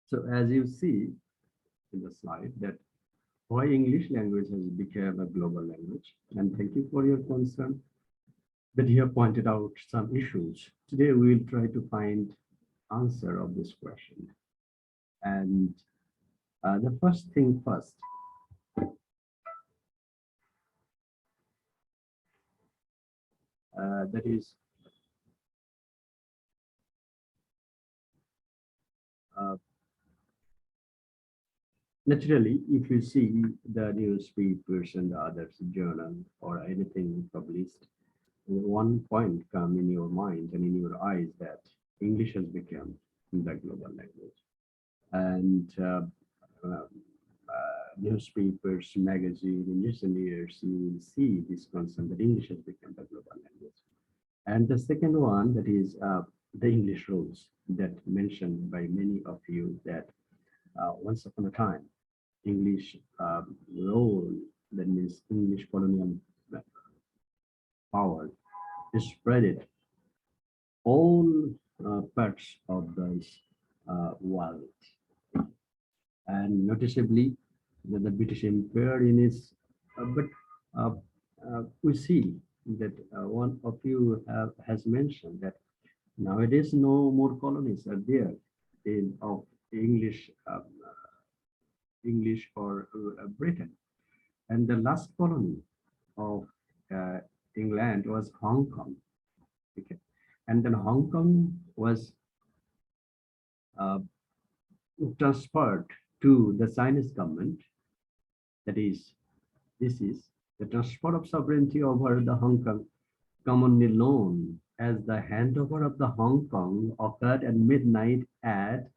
So as you see in the slide that why English language has become a global language. And thank you for your concern that you have pointed out some issues. Today we will try to find answer of this question. And the first thing first, that is naturally, if you see the newspapers and the other journal or anything published, one point come in your mind and in your eyes that English has become the global language. And newspapers, magazine, in recent years, you will see this concern that English has become the global language. And the second one, that is the English rules that mentioned by many of you that once upon a time, English role, that means English colonial power, is spread it all parts of the world. And noticeably, the British Empire in its, but we see that one of you has mentioned that nowadays no more colonies are there in of English, English or Britain. And the last colony of England was Hong Kong. Okay. And then Hong Kong was transferred to the Chinese government. That is, this is the transfer of sovereignty over the Hong Kong, commonly known as the handover of the Hong Kong, occurred at midnight at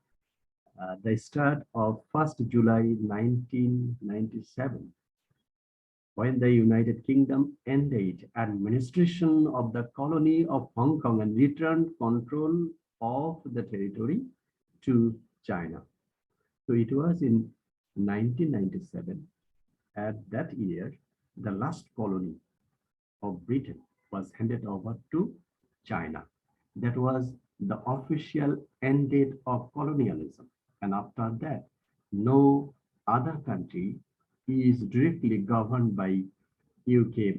the start of 1st July 1997, when the United Kingdom ended administration of the colony of Hong Kong and returned control of the territory to China. So it was in 1997. At that year, the last colony of Britain was handed over to China. That was the official end date of colonialism. And after that, no other country is directly governed by UK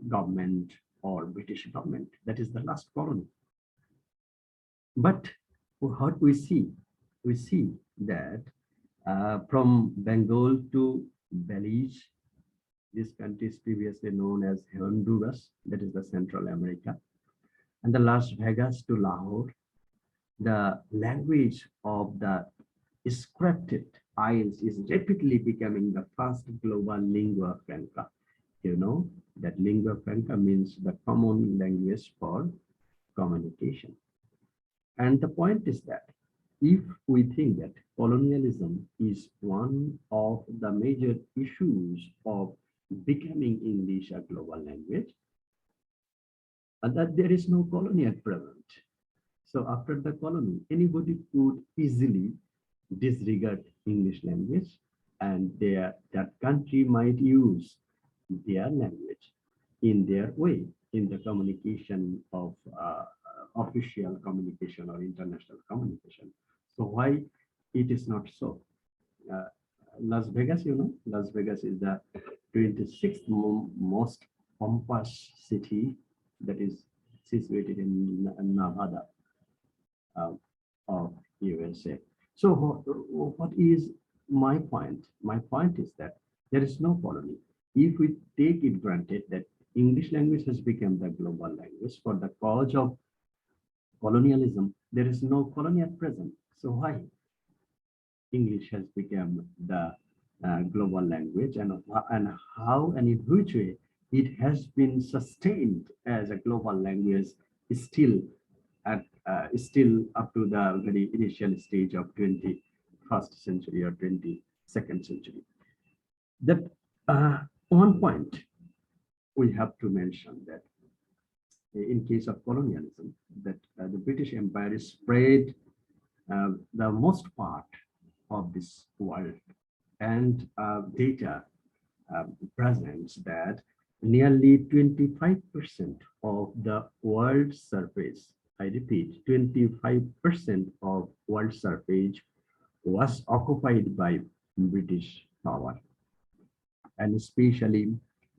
government or British government. That is the last colony. But what we see that from Bengal to Belize, this country is previously known as Honduras, that is the Central America, and the Las Vegas to Lahore, the language of the scripted IELTS is rapidly becoming the first global lingua franca. You know that lingua franca means the common language for communication. And the point is that if we think that colonialism is one of the major issues of becoming English a global language, and that there is no colony at present. So after the colony, anybody could easily disregard English language, and that country might use their language in their way in the communication of official communication or international communication. So why it is not so? Las Vegas, you know, Las Vegas is the 26th most pompous city that is situated in Nevada of USA. So what is my point? My point is that there is no colony. If we take it granted that English language has become the global language for the cause of colonialism, there is no colony at present. So why English has become the global language, and how and in which way it has been sustained as a global language still still up to the very initial stage of 21st century or 22nd century. That one point we have to mention that in case of colonialism, that the British Empire spread the most part of this world, and data presents that nearly 25% of the world surface, I repeat, 25% of world surface was occupied by British power, and especially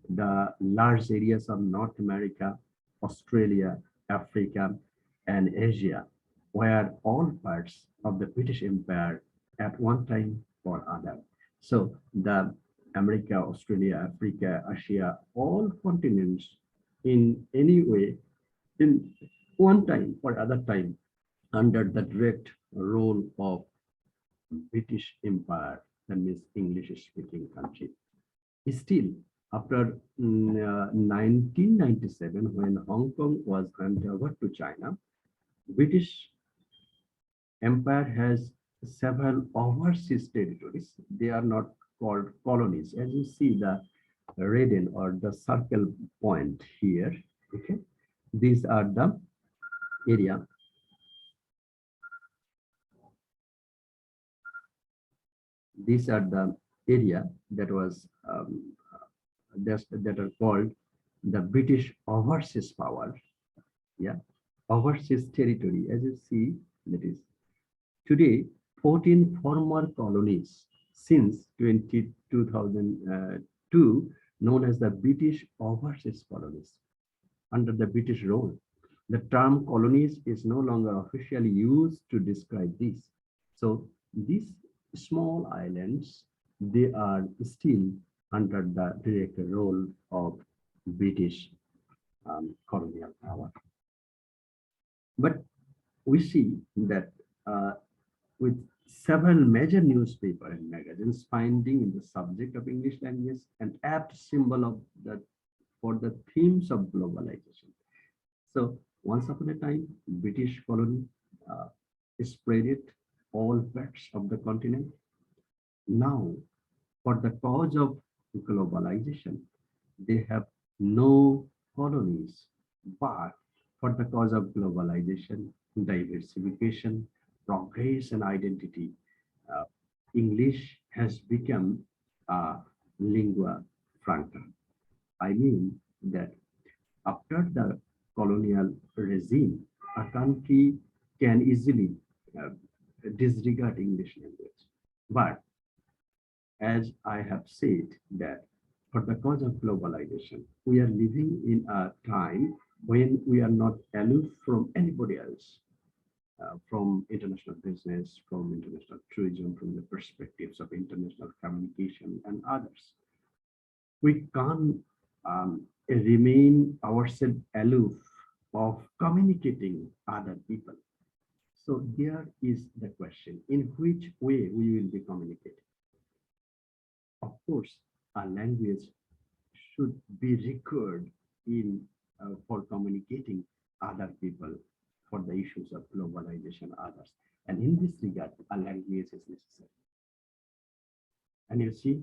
the large areas of North America, Australia, Africa, and Asia were all parts of the British Empire at one time or other. So the America, Australia, Africa, Asia, all continents in any way, in one time or other time, under the direct rule of British Empire, that means English-speaking country. Still, after 1997, when Hong Kong was handed over to China, British Empire has several overseas territories. They are not called colonies. As you see the red in or the circle point here, okay? These are the area. These are the area that was that are called the British overseas power. Yeah, overseas territory. As you see, that is today 14 former colonies since 2002, known as the British overseas colonies under the British rule. The term colonies is no longer officially used to describe this. So these small islands, they are still under the direct rule of British colonial power. But we see that with several major newspaper and magazines finding in the subject of English language an apt symbol of the for the themes of globalization. So once upon a time, British colony spread it all parts of the continent. Now, for the cause of globalization, they have no colonies, but for the cause of globalization, diversification, progress, and identity, uh, English has become a lingua franca. I mean that after the colonial regime, a country can easily uh, disregard English language. But as I have said that for the cause of globalization, we are living in a time when we are not aloof from anybody else, from international business, from international tourism, from the perspectives of international communication and others. We can't remain ourselves aloof of communicating other people. So there is the question, in which way we will be communicating. Of course, a language should be recurred in for communicating other people for the issues of globalization, others. And in this regard, a language is necessary. And you see,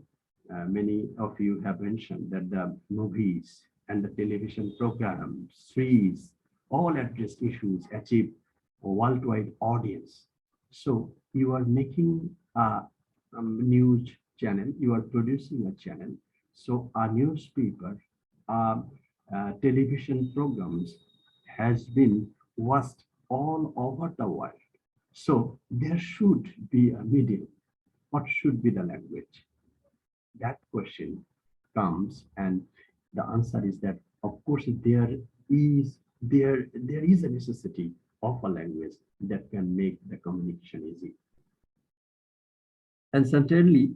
many of you have mentioned that the movies and the television programs, series, all address issues, achieve a worldwide audience. So you are making a news channel, you are producing a channel. So a newspaper, television programs has been watched all over the world. So there should be a medium. What should be the language? That question comes, and the answer is that of course there is a necessity of a language that can make the communication easy. And certainly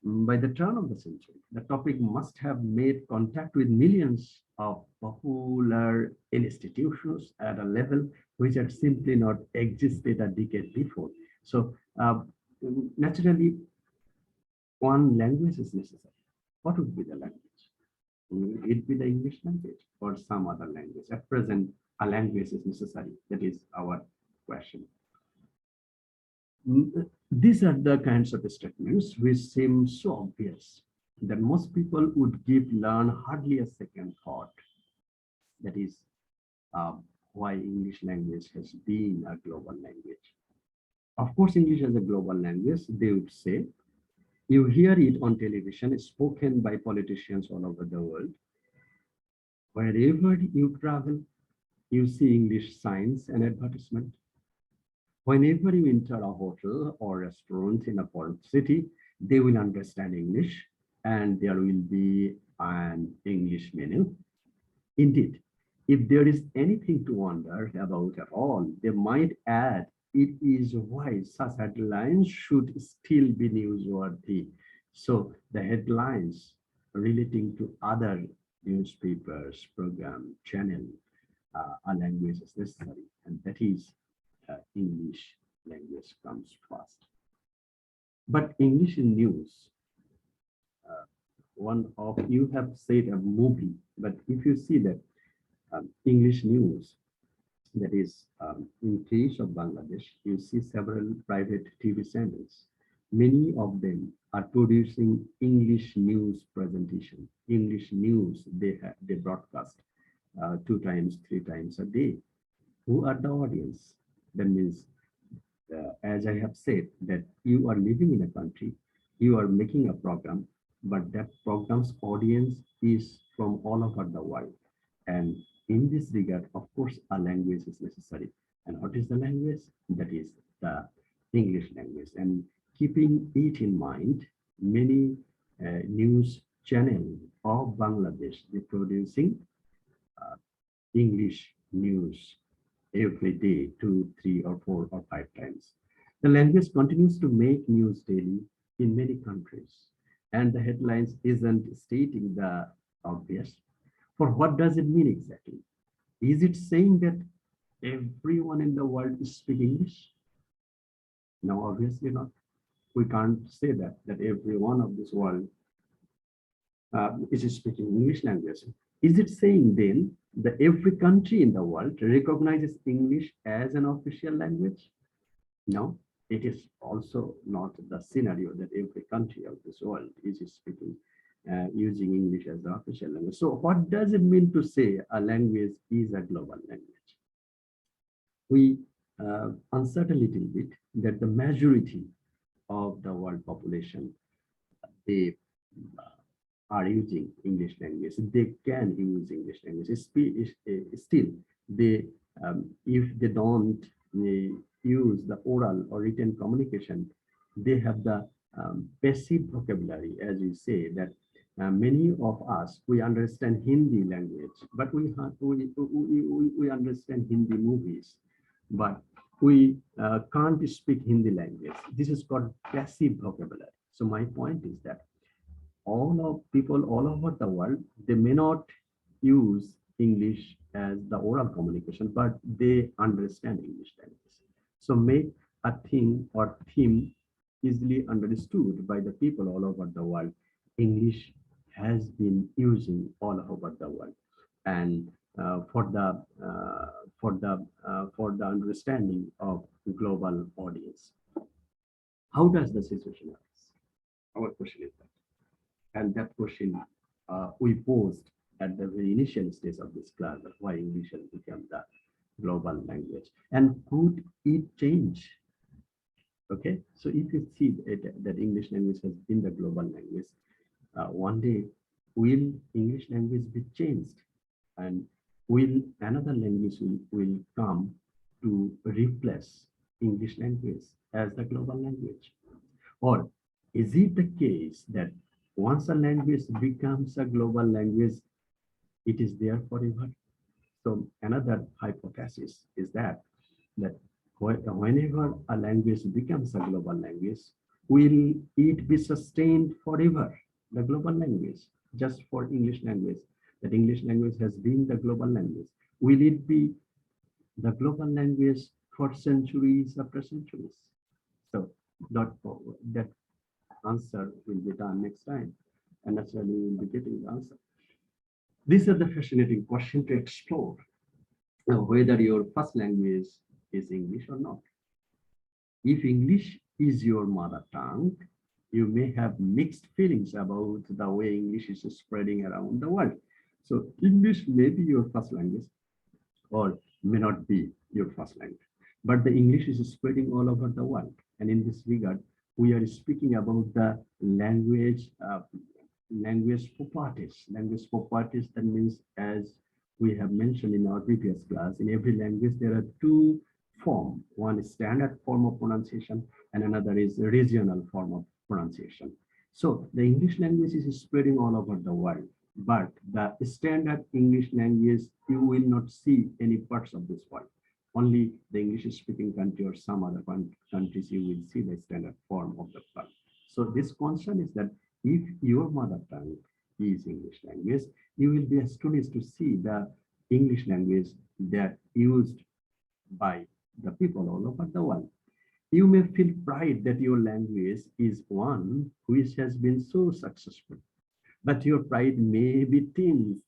by the turn of the century, the topic must have made contact with millions of popular institutions at a level which had simply not existed a decade before. So naturally, one language is necessary. What would be the language? Will it be the English language or some other language? At present, a language is necessary. That is our question. These are the kinds of statements which seem so obvious that most people would give learn hardly a second thought. That is why English language has been a global language. Of course, English is a global language, they would say. You hear it on television, spoken by politicians all over the world. Wherever you travel, you see English signs and advertisement. Whenever you enter a hotel or restaurant in a foreign city, they will understand English and there will be an English menu. Indeed, if there is anything to wonder about at all, they might add it is why such headlines should still be newsworthy. So the headlines relating to other newspapers, program, channel, a language is necessary, and that is English language comes first. But English in news, one of you have said a movie, but if you see that English news, that is in case of Bangladesh, you see several private TV channels. Many of them are producing English news presentation. English news they broadcast 2 times, 3 times a day. Who are the audience? That means, as I have said, that you are living in a country, you are making a program, but that program's audience is from all over the world. And in this regard, of course, a language is necessary. And what is the language? That is the English language. And keeping it in mind, many news channels of Bangladesh, they producing uh, English news every day, 2, 3, or 4 or 5 times. The language continues to make news daily in many countries, and the headlines isn't stating the obvious. For what does it mean exactly? Is it saying that everyone in the world is speaking English? No, obviously not. We can't say that everyone of this world is speaking English language. Is it saying then that every country in the world recognizes English as an official language? No, it is also not the scenario that every country of this world is speaking using English as the official language. So what does it mean to say a language is a global language? We answered a little bit that the majority of the world population, they are using English language. They can use English language. Still, they if they don't use the oral or written communication, they have the passive vocabulary, as you say, that many of us, we understand Hindi language, but we understand Hindi movies, but we can't speak Hindi language. This is called passive vocabulary. So my point is that all of people all over the world, they may not use English as the oral communication, but they understand English language. So make a thing or theme easily understood by the people all over the world. English has been using all over the world, and for the understanding of global audience. How does the situation arise? Our question is that. And that question we posed at the very initial stage of this class, that why English has become the global language. And could it change? Okay, so if you see that English language has been the global language, one day will English language be changed? And will another language will come to replace English language as the global language? Or is it the case that once a language becomes a global language, it is there forever? So another hypothesis is that whenever a language becomes a global language, will it be sustained forever? The global language, just for English language, that English language has been the global language. Will it be the global language for centuries after centuries? So that answer will be done next time, and naturally we will be getting the answer. These are the fascinating question to explore, whether your first language is English or not. If English is your mother tongue, you may have mixed feelings about the way English is spreading around the world. So English may be your first language or may not be your first language, but the English is spreading all over the world. And in this regard, we are speaking about the language properties. Language properties, that means, as we have mentioned in our previous class, in every language there are two form. One is standard form of pronunciation and another is regional form of pronunciation. So the English language is spreading all over the world, but the standard English language, you will not see any parts of this world. Only the English speaking country or some other countries, you will see the standard form of the word. So this concern is that if your mother tongue is English language, you will be astonished to see the English language that used by the people all over the world. You may feel pride that your language is one which has been so successful, but your pride may be tinged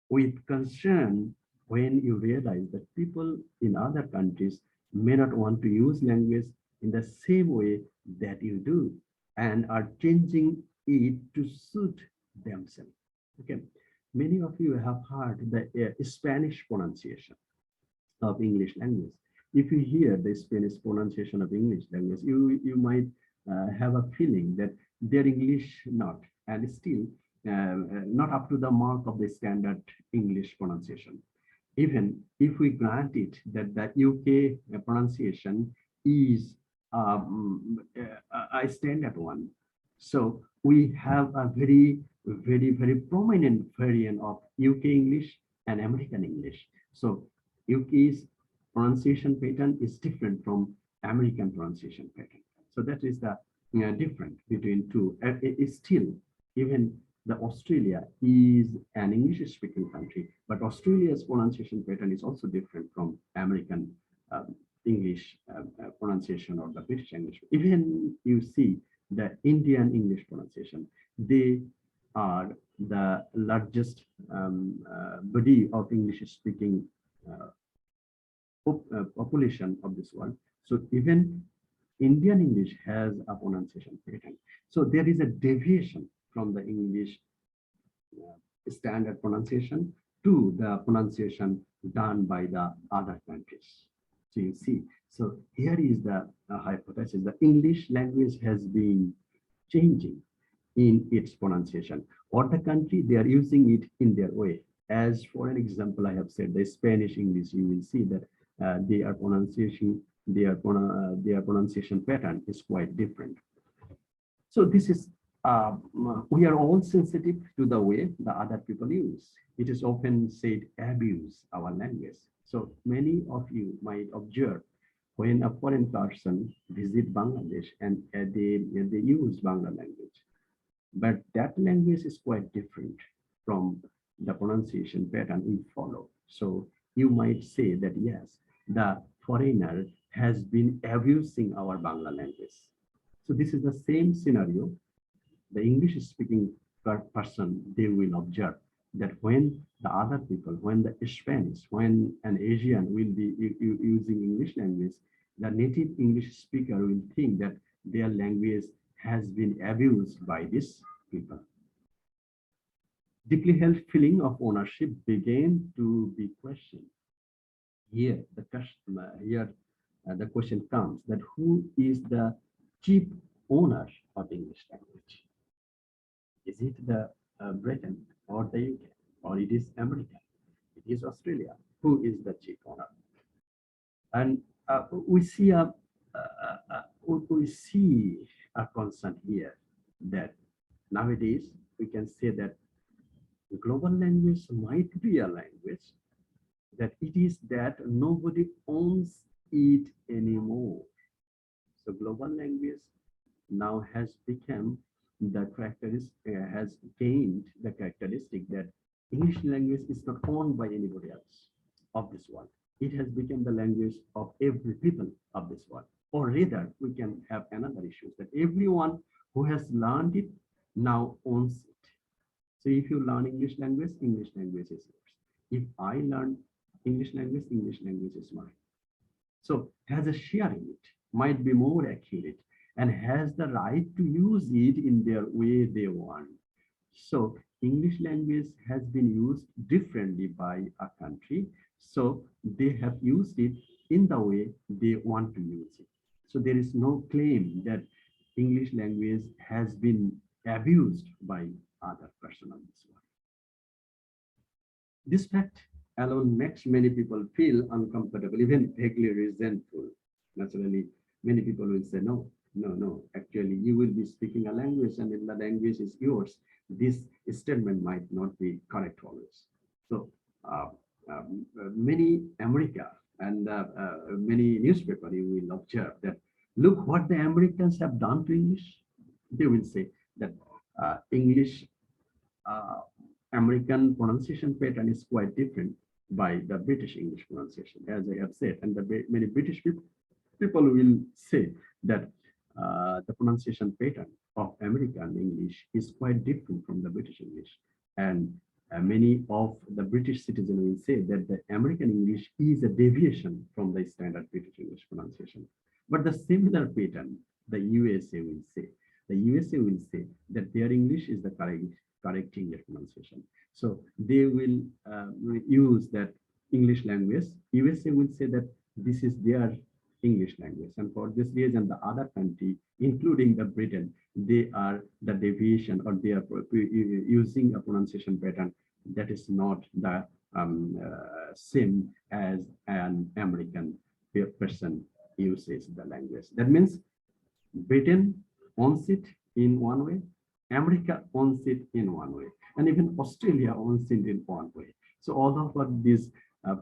with concern when you realize that people in other countries may not want to use language in the same way that you do and are changing it to suit themselves. Okay, many of you have heard the Spanish pronunciation of English language. If you hear the Spanish pronunciation of English language, you might have a feeling that their English not, and still not up to the mark of the standard English pronunciation. Even if we grant it that the UK pronunciation is a standard one, so we have a very prominent variant of UK English and American English. So UK's pronunciation pattern is different from American pronunciation pattern. So that is the difference between two. Still, even the Australia is an English-speaking country, but Australia's pronunciation pattern is also different from American English pronunciation or the British English. Even you see the Indian English pronunciation, they are the largest body of English-speaking population of this world. So even Indian English has a pronunciation pattern. So there is a deviation from the English standard pronunciation to the pronunciation done by the other countries. So you see, so here is the hypothesis. The English language has been changing in its pronunciation, or the country, they are using it in their way. As for an example, I have said the Spanish English, you will see that their pronunciation pattern is quite different. So this is, we are all sensitive to the way the other people use. It is often said, abuse our language. So many of you might observe when a foreign person visit Bangladesh and they use Bangla language. But that language is quite different from the pronunciation pattern we follow. So you might say that, yes, the foreigner has been abusing our Bangla language. So this is the same scenario. The English speaking person, they will observe that when the other people, when the Spanish, when an Asian will be using English language, the native English speaker will think that their language has been abused by these people. Deeply held feeling of ownership began to be questioned. Here, the question comes that who is the chief owner of English language? Is it the Britain or the UK, or it is America? It is Australia. Who is the chief owner? And we see a concern here that nowadays we can say that global language might be a language that it is that nobody owns it anymore. So global language now has become the characteristic, has gained the characteristic that English language is not owned by anybody else of this world. It has become the language of every people of this world. Or rather, we can have another issue that everyone who has learned it now owns it. So if you learn English language is yours. If I learn English language is mine. So has a share in it, might be more accurate, and has the right to use it in their way they want. So English language has been used differently by a country. So they have used it in the way they want to use it. So there is no claim that English language has been abused by other person on this one. This fact alone makes many people feel uncomfortable, even vaguely resentful. Naturally, many people will say, no, no, no, actually, you will be speaking a language and if the language is yours, this statement might not be correct always. So uh, many America and many newspaper, you will observe that, look what the Americans have done to English. They will say that English uh, American pronunciation pattern is quite different by the British English pronunciation, as I have said, and many British people will say that the pronunciation pattern of American English is quite different from the British English. And many of the British citizens will say that the American English is a deviation from the standard British English pronunciation. But the similar pattern, the USA will say. The USA will say that their English is the correct English pronunciation. So they will use that English language. USA will say that this is their English language. And for this reason, the other country, including the Britain, they are the deviation or they are using a pronunciation pattern that is not the same as an American person uses the language. That means Britain owns it in one way, America owns it in one way, and even Australia owns it in one way. So all of this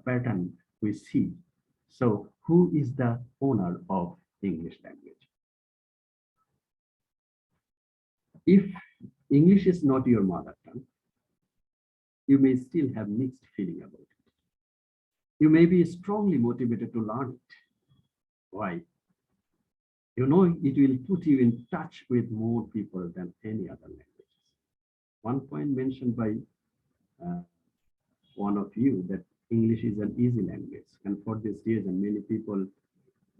pattern we see. So who is the owner of English language? If English is not your mother tongue, you may still have mixed feeling about it. You may be strongly motivated to learn it. Why? You know, it will put you in touch with more people than any other languages. One point mentioned by one of you that English is an easy language, and for this reason, many people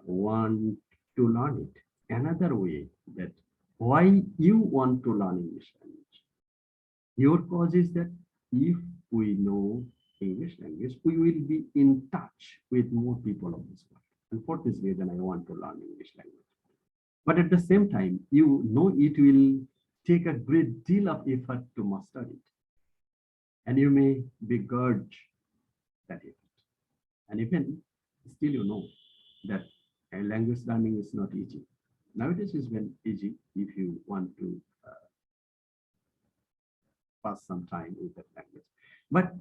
want to learn it. Another way that why you want to learn English language, your cause is that if we know English language, we will be in touch with more people of this world. And for this reason, I want to learn English language. But at the same time, you know it will take a great deal of effort to master it. And you may begrudge that effort. And even still you know that language learning is not easy. Nowadays it's very easy if you want to pass some time with that language. But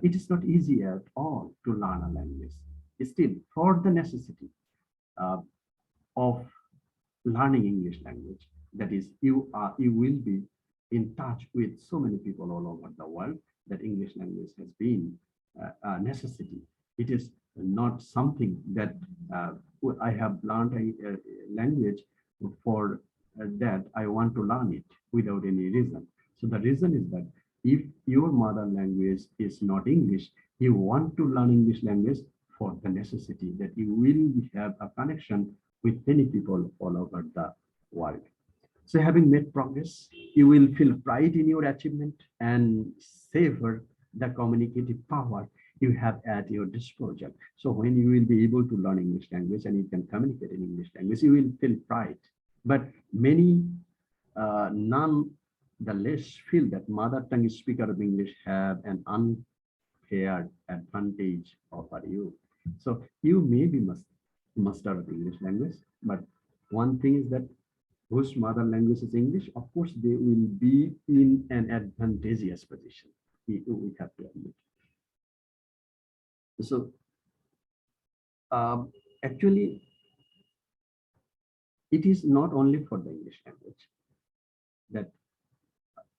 it is not easy at all to learn a language. Still, for the necessity of learning English language, that is, you will be in touch with so many people all over the world, that English language has been a necessity. It is not something that I have learned a language for that I want to learn it without any reason. So the reason is that if your mother language is not English, you want to learn English language for the necessity that you will have a connection with many people all over the world. So having made progress, you will feel pride in your achievement and savor the communicative power you have at your disposal. So when you will be able to learn English language and you can communicate in English language, you will feel pride. But many nonetheless feel that mother tongue speaker of English have an unfair advantage over you. So you may be master of English language, but one thing is that whose mother language is English, of course, they will be in an advantageous position. We have to admit. So actually, it is not only for the English language that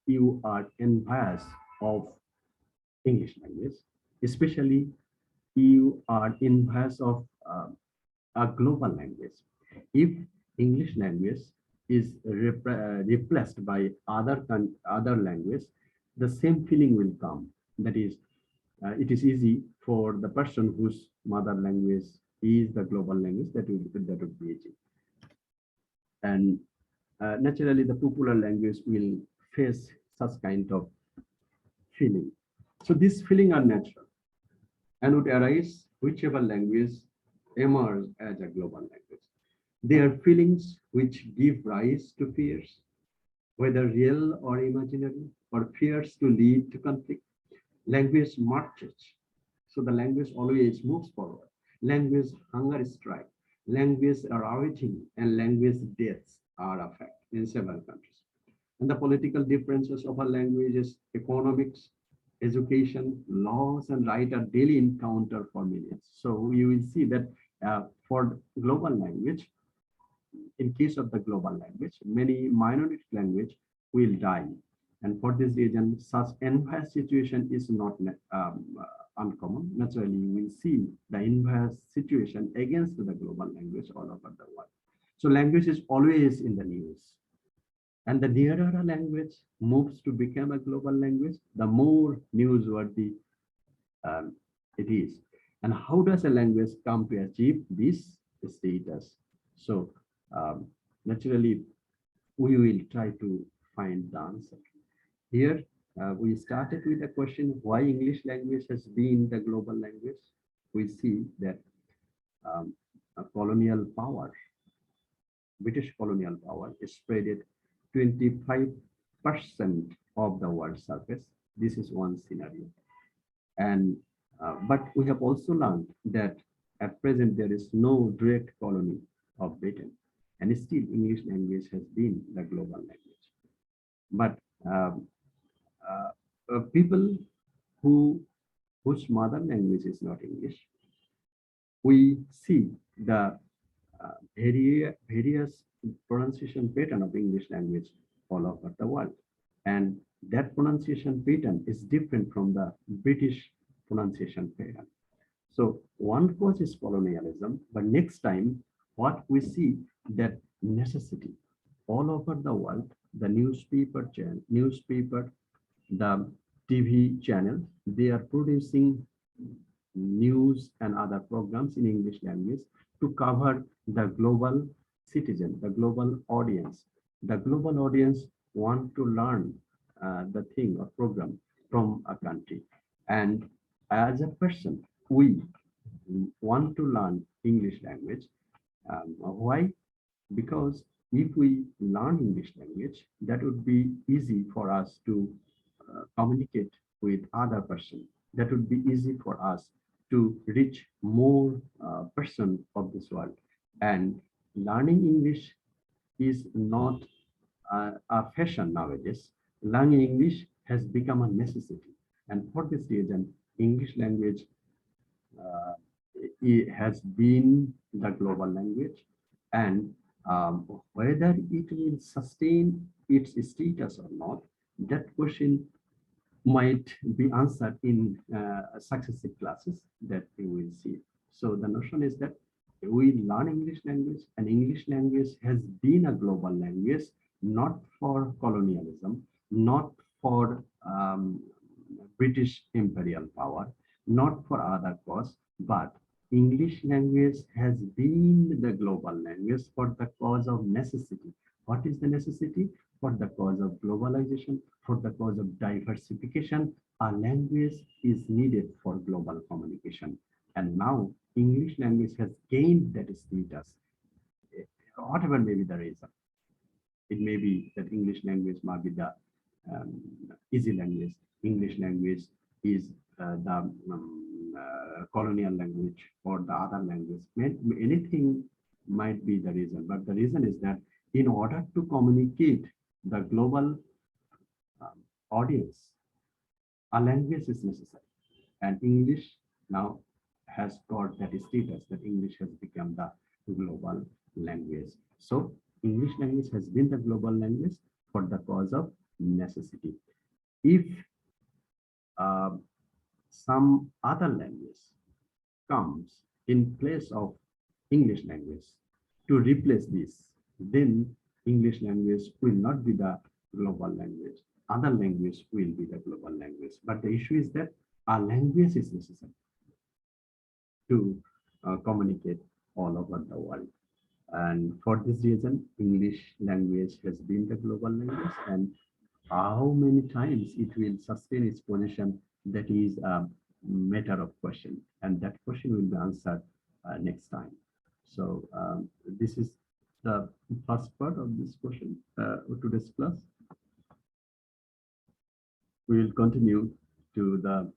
you are envious of English language, especially you are envious of a global language. If English language is replaced by other language, the same feeling will come. That is, it is easy for the person whose mother language is the global language, that would be easy. And naturally, the popular language will face such kind of feeling. So these feelings are natural and would arise whichever language emerge as a global language. They are feelings which give rise to fears, whether real or imaginary, or fears to lead to conflict. Language marches So the language always moves forward. Language hunger strike, language rioting, and language deaths are a fact in several countries. And the political differences of our languages, economics, education, laws, and right are daily encounter for millions. So you will see that for global language, in case of the global language, many minority language will die. And for this reason, such inverse situation is not uncommon. Naturally, you will see the inverse situation against the global language all over the world. So language is always in the news. And the nearer a language moves to become a global language, the more newsworthy it is. And how does a language come to achieve this status? So naturally, we will try to find the answer. Here, we started with a question, why English language has been the global language? We see that a colonial power, British colonial power, spread it 25% of the world's surface. This is one scenario. And but we have also learned that at present there is no direct colony of Britain, and still English language has been the global language. But people whose mother language is not English, we see the various pronunciation pattern of English language all over the world. And that pronunciation pattern is different from the British pronunciation pattern. So one cause is colonialism, but next time what we see that necessity all over the world, the newspaper, the TV channel, they are producing news and other programs in English language to cover the global citizen, the global audience. The global audience want to learn the thing or program from a country. And as a person, we want to learn English language. Why? Because if we learn English language, that would be easy for us to communicate with other person. That would be easy for us to reach more person of this world. And learning English is not a fashion nowadays. Learning English has become a necessity. And for this reason, English language it has been the global language. And whether it will sustain its status or not, that question might be answered in successive classes that we will see. So the notion is that we learn English language, and English language has been a global language, not for colonialism, not for British imperial power, not for other cause, but English language has been the global language for the cause of necessity. What is the necessity? For the cause of globalization, for the cause of diversification, a language is needed for global communication. And now English language has gained that status, whatever may be the reason. It may be that English language might be the easy language. English language is the colonial language or the other language. Anything might be the reason, but the reason is that in order to communicate the global audience, a language is necessary. And English now has got that status that English has become the global language. So English language has been the global language for the cause of necessity. If some other language comes in place of English language to replace this, then English language will not be the global language. Other language will be the global language. But the issue is that our language is necessary to communicate all over the world. And for this reason, English language has been the global language. And how many times it will sustain its position, that is a matter of question. And that question will be answered next time. So this is the first part of this question, today's class. We will continue to the